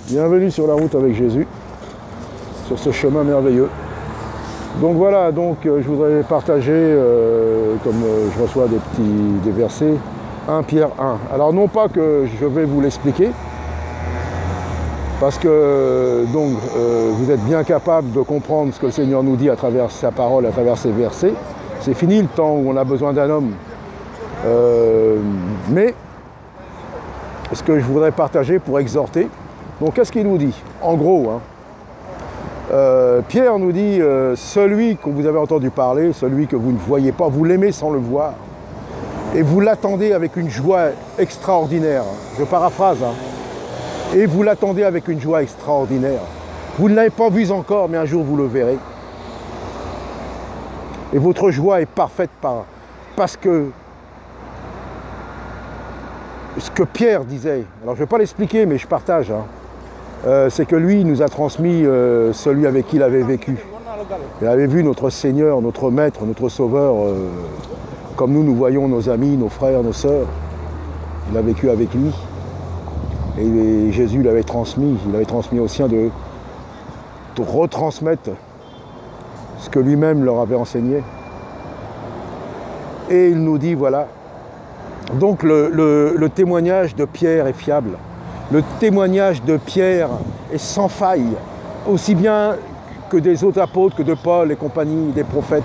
Bienvenue sur la route avec Jésus, sur ce chemin merveilleux. Donc voilà, je voudrais partager, comme je reçois des versets, 1 Pierre 1. Alors non pas que je vais vous l'expliquer, parce que vous êtes bien capable de comprendre ce que le Seigneur nous dit à travers sa parole, à travers ses versets. C'est fini le temps où on a besoin d'un homme. Mais ce que je voudrais partager pour exhorter, donc qu'est-ce qu'il nous dit? En gros, Pierre nous dit, celui que vous avez entendu parler, celui que vous ne voyez pas, vous l'aimez sans le voir. Et vous l'attendez avec une joie extraordinaire. Je paraphrase, Et vous l'attendez avec une joie extraordinaire. Vous ne l'avez pas vu encore, mais un jour vous le verrez. Et votre joie est parfaite parce que ce que Pierre disait, alors je ne vais pas l'expliquer, mais je partage, c'est que lui nous a transmis celui avec qui il avait vécu. Il avait vu notre Seigneur, notre Maître, notre Sauveur, comme nous voyons nos amis, nos frères, nos sœurs. Il a vécu avec lui. Et Jésus l'avait transmis. Il avait transmis aux siens de retransmettre ce que lui-même leur avait enseigné. Et il nous dit, voilà. Donc le témoignage de Pierre est fiable. Le témoignage de Pierre est sans faille, aussi bien que des autres apôtres, que de Paul et compagnie, des prophètes.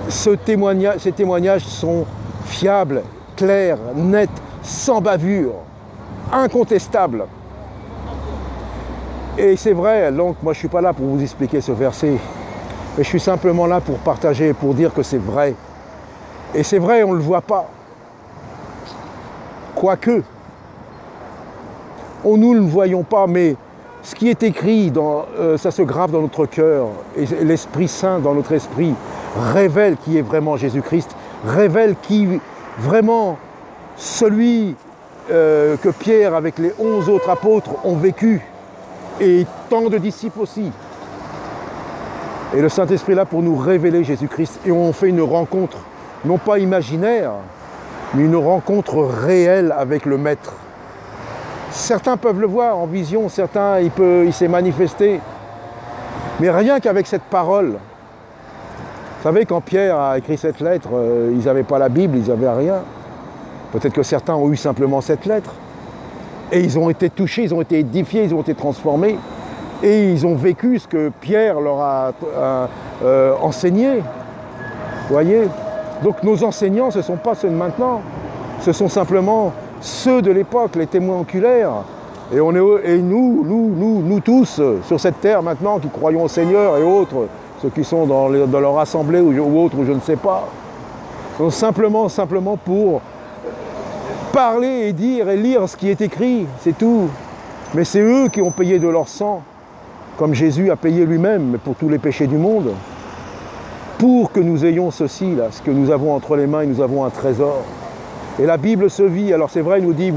Ces témoignages sont fiables, clairs, nets, sans bavure, incontestables. Et c'est vrai, donc moi je ne suis pas là pour vous expliquer ce verset, mais je suis simplement là pour partager, pour dire que c'est vrai. Et c'est vrai, on ne le voit pas. Quoique, nous ne le voyons pas, mais ce qui est écrit, ça se grave dans notre cœur, et l'Esprit Saint dans notre esprit révèle qui est vraiment Jésus-Christ, révèle qui vraiment celui que Pierre avec les 11 autres apôtres ont vécu, et tant de disciples aussi. Et le Saint-Esprit est là pour nous révéler Jésus-Christ, et on fait une rencontre, non pas imaginaire, mais une rencontre réelle avec le Maître. Certains peuvent le voir en vision, certains, il s'est manifesté. Mais rien qu'avec cette parole. Vous savez, quand Pierre a écrit cette lettre, ils n'avaient pas la Bible, ils n'avaient rien. Peut-être que certains ont eu simplement cette lettre. Et ils ont été touchés, ils ont été édifiés, ils ont été transformés. Et ils ont vécu ce que Pierre leur a enseigné. Vous voyez? Donc nos enseignants, ce ne sont pas ceux de maintenant. Ce sont simplement ceux de l'époque, les témoins oculaires. Et nous tous, sur cette terre maintenant, qui croyons au Seigneur et autres, ceux qui sont dans leur assemblée ou autres, je ne sais pas. Donc simplement pour parler et dire et lire ce qui est écrit, c'est tout. Mais c'est eux qui ont payé de leur sang, comme Jésus a payé lui-même pour tous les péchés du monde. Pour que nous ayons ceci, là, ce que nous avons entre les mains, et nous avons un trésor. Et la Bible se vit. Alors c'est vrai, il nous dit,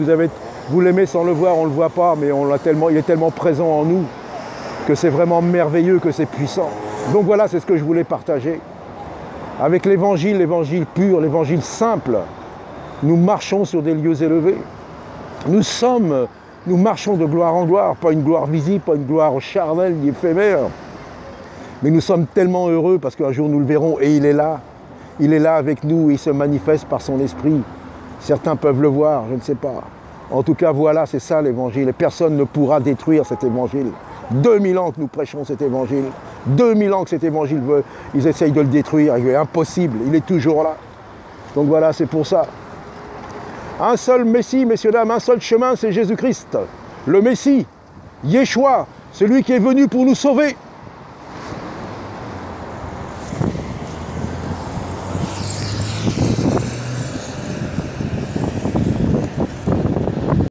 vous l'aimez sans le voir, on ne le voit pas, mais il est tellement présent en nous que c'est vraiment merveilleux, que c'est puissant. Donc voilà, c'est ce que je voulais partager. Avec l'évangile pur, l'évangile simple, nous marchons sur des lieux élevés. Nous marchons de gloire en gloire, pas une gloire visible, pas une gloire charnelle ni éphémère. Mais nous sommes tellement heureux parce qu'un jour nous le verrons et il est là. Il est là avec nous et il se manifeste par son esprit. Certains peuvent le voir, je ne sais pas. En tout cas, voilà, c'est ça l'évangile. Et personne ne pourra détruire cet évangile. 2000 ans que nous prêchons cet évangile. 2000 ans que cet évangile ils essayent de le détruire. Il est impossible, il est toujours là. Donc voilà, c'est pour ça. Un seul Messie, messieurs, dames, un seul chemin, c'est Jésus-Christ. Le Messie, Yeshua, celui qui est venu pour nous sauver.